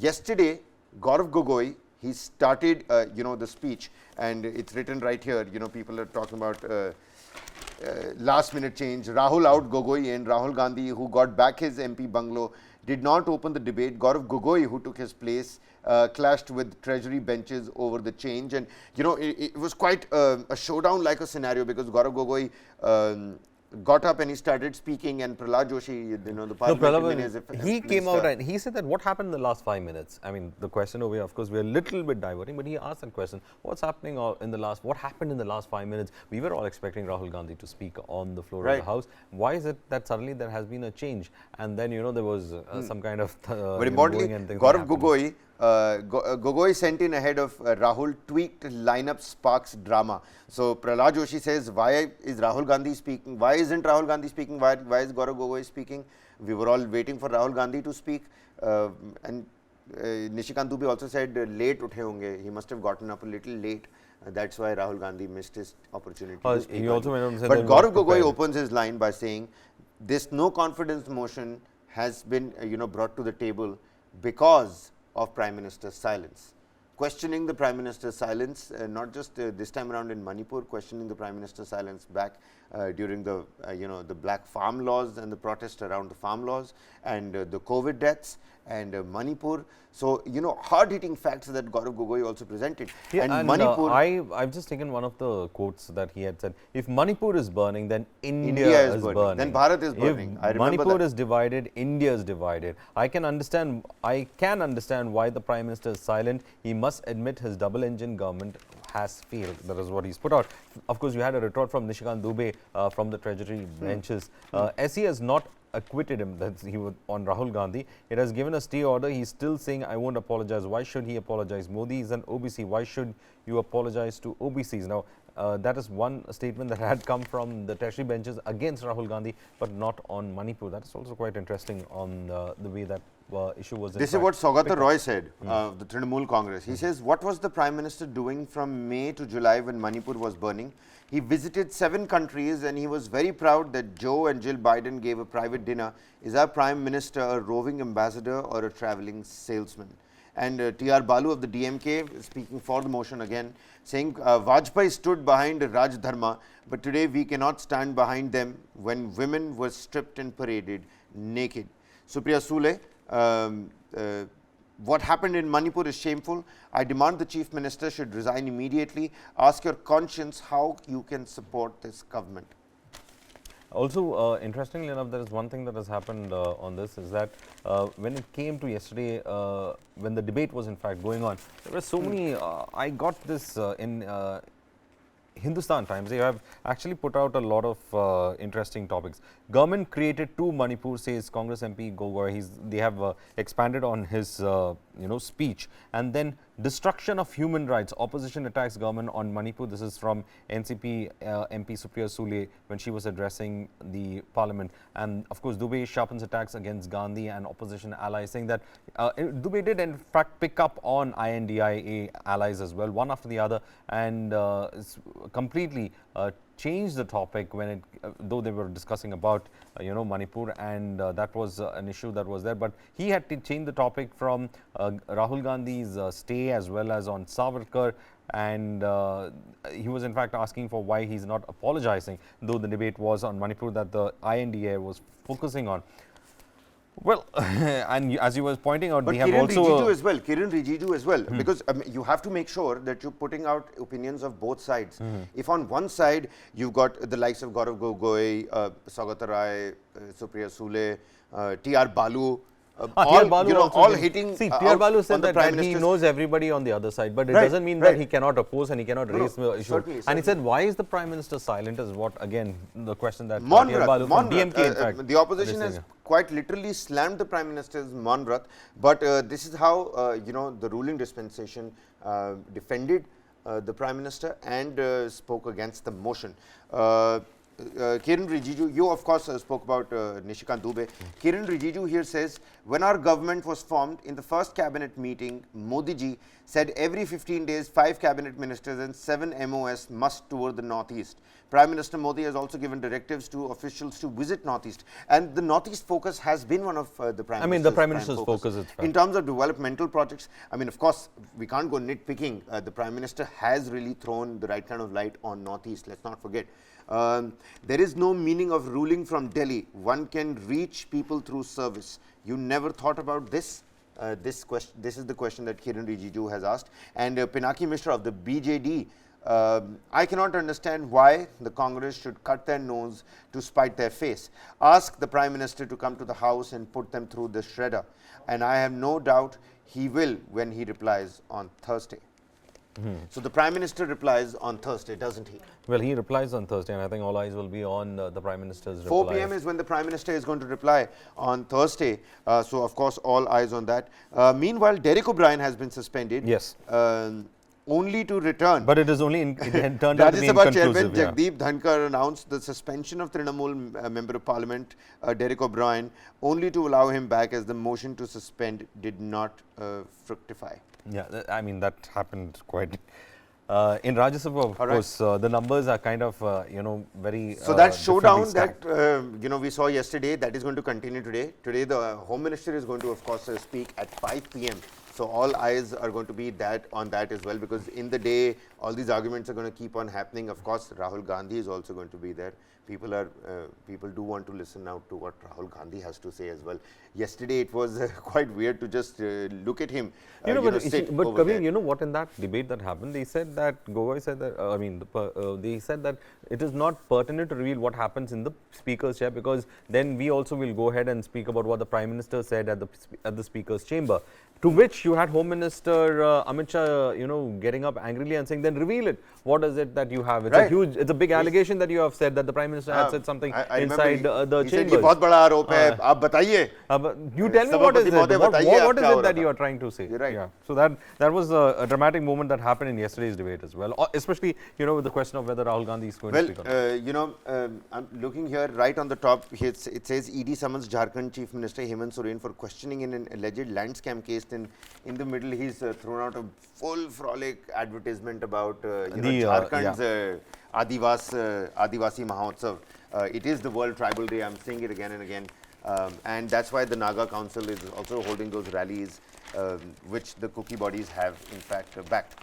Yesterday, Gaurav Gogoi, he started, the speech, and it's written right here. People are talking about last minute change. Rahul out, Gogoi in. Rahul Gandhi, who got back his MP bungalow, did not open the debate. Gaurav Gogoi, who took his place, clashed with treasury benches over the change. And, it was quite a showdown like a scenario, because Gaurav Gogoi got up and he started speaking, and Prahlad Joshi, the parliamentary minister, he came out and he said that what happened in the last 5 minutes. I mean, the question over here, of course, we're a little bit diverting, but he asked that question: what happened in the last 5 minutes? We were all expecting Rahul Gandhi to speak on the floor of the House. Why is it that suddenly there has been a change? And then, there was some kind of but importantly, Gaurav Gogoi, Gogoi sent in ahead of Rahul tweaked lineup sparks drama. So Prahlad Joshi says, why is Rahul Gandhi speaking? Why isn't Rahul Gandhi speaking? Why is Gaurav Gogoi speaking? We were all waiting for Rahul Gandhi to speak. And Nishikant Dubey also said late uthe honge. He must have gotten up a little late. That's why Rahul Gandhi missed his opportunity to speak. He also went on to say but Gaurav Gogoi opens his line by saying, this no confidence motion has been brought to the table because of Prime Minister's silence. Questioning the Prime Minister's silence, not just this time around in Manipur, questioning the Prime Minister's silence back during the the black farm laws and the protest around the farm laws, and the COVID deaths, and Manipur. So, hard-hitting facts that Gaurav Gogoi also presented. Yeah, and Manipur, I've just taken one of the quotes that he had said: if Manipur is burning, then India is burning. Then Bharat is burning. If Manipur is divided, India is divided. I can understand why the Prime Minister is silent. He must admit his double-engine government has failed. That is what he's put out. Of course, you had a retort from Nishikant Dubey from the Treasury benches. SE has not acquitted him, that he was on Rahul Gandhi. It has given a stay order. He's still saying, I won't apologize. Why should he apologize? Modi is an OBC. Why should you apologize to OBCs? Now, that is one statement that had come from the Treasury benches against Rahul Gandhi, but not on Manipur. That is also quite interesting on the way that issue was. This is what Saugata Roy said, the Trinamool Congress. He says, what was the Prime Minister doing from May to July when Manipur was burning? He visited 7 countries and he was very proud that Joe and Jill Biden gave a private dinner. Is our Prime Minister a roving ambassador or a travelling salesman? And T.R. Balu of the DMK, speaking for the motion again, saying Vajpayee stood behind Raj Dharma, but today we cannot stand behind them when women were stripped and paraded naked. Supriya Sule, what happened in Manipur is shameful. I demand the Chief Minister should resign immediately. Ask your conscience how you can support this government. Also, interestingly enough, there is one thing that has happened on this, is that when it came to yesterday, when the debate was in fact going on, there were so many, I got this in Hindustan Times. They have actually put out a lot of interesting topics. Government created 2 Manipur, says Congress MP Gogoi. They have expanded on his speech. And then destruction of human rights. Opposition attacks government on Manipur. This is from NCP MP Supriya Sule when she was addressing the parliament. And of course, Dubey sharpens attacks against Gandhi and opposition allies, saying that Dubey did in fact pick up on INDIA allies as well, one after the other, and completely changed the topic when it, though they were discussing about Manipur, and that was an issue that was there, but he had to change the topic from Rahul Gandhi's stay as well as on Savarkar, and he was in fact asking for why he's not apologizing, though the debate was on Manipur that the INDA was focusing on. Well, and as you were pointing out, but we have also Kiran Rijiju as well, because you have to make sure that you're putting out opinions of both sides. If on one side you've got the likes of Gaurav Gogoi, Saugata Roy, Supriya Sule, T.R. Balu, all hitting. See, T.R. Balu said that he knows everybody on the other side, but it doesn't mean that he cannot oppose and he cannot raise the issue. Certainly. And he said, why is the Prime Minister silent? Is what again the question that T.R. Balu from DMK, in fact, the opposition has quite literally slammed the Prime Minister's Vrat, but this is how the ruling dispensation defended the Prime Minister and spoke against the motion. Kiran Rijiju, you of course spoke about Nishikant Dubey. Kiran Rijiju here says, when our government was formed in the first cabinet meeting, Modi ji said every 15 days 5 cabinet ministers and 7 MOS must tour the Northeast. Prime Minister Modi has also given directives to officials to visit Northeast, and the Northeast focus has been one of the Prime Minister's Prime Minister's focus is in terms of developmental projects. I mean, of course, we can't go nitpicking. The Prime Minister has really thrown the right kind of light on Northeast. Let's not forget. There is no meaning of ruling from Delhi. One can reach people through service. You never thought about this? This is the question that Kiran Rijiju has asked. And Pinaki Mishra of the BJD, I cannot understand why the Congress should cut their nose to spite their face. Ask the Prime Minister to come to the House and put them through the shredder. And I have no doubt he will when he replies on Thursday. So the Prime Minister replies on Thursday, doesn't he? Well, he replies on Thursday, and I think all eyes will be on the Prime Minister's reply. 4 p.m. is when the Prime Minister is going to reply on Thursday. So, of course, all eyes on that. Meanwhile, Derek O'Brien has been suspended. Yes. Only to return. But it is only it turned out to be Rajya Sabha Chairman inconclusive. Jagdeep Dhankar announced the suspension of Trinamool Member of Parliament Derek O'Brien, only to allow him back as the motion to suspend did not fructify. Yeah, I mean, that happened quite. In Rajya Sabha, of course, the numbers are kind of, very. So that showdown stacked. that we saw yesterday, that is going to continue today. Today, the Home Minister is going to, of course, speak at 5 p.m. So all eyes are going to be on that as well, because in the day, all these arguments are going to keep on happening. Of course, Rahul Gandhi is also going to be there. People do want to listen now to what Rahul Gandhi has to say as well. Yesterday, it was quite weird to just look at him. But Kabir, you know what, in that debate that happened, they said that, Gogoi said that, they said that it is not pertinent to reveal what happens in the Speaker's chair, because then we also will go ahead and speak about what the Prime Minister said at the Speaker's chamber. To which you had Home Minister Amit Shah, getting up angrily and saying, then reveal it. What is it that you have? It's it's a big allegation that you have said that the Prime Minister had said something inside the chambers. Said, "Ye bahut bada aaroop hai, aap bataiye." You tell me what is it? What is it that you are trying to say? You're right. Yeah. So that was a dramatic moment that happened in yesterday's debate as well, especially with the question of whether Rahul Gandhi is going to speak on it. I'm looking here right on the top. It says ED summons Jharkhand Chief Minister Hemant Soren for questioning in an alleged land scam case. In the middle, he's thrown out a full frolic advertisement about Jharkhand's Adivasi Mahotsav. It is the World Tribal Day. I'm seeing it again and again. And that's why the Naga Council is also holding those rallies, which the cookie bodies have in fact backed.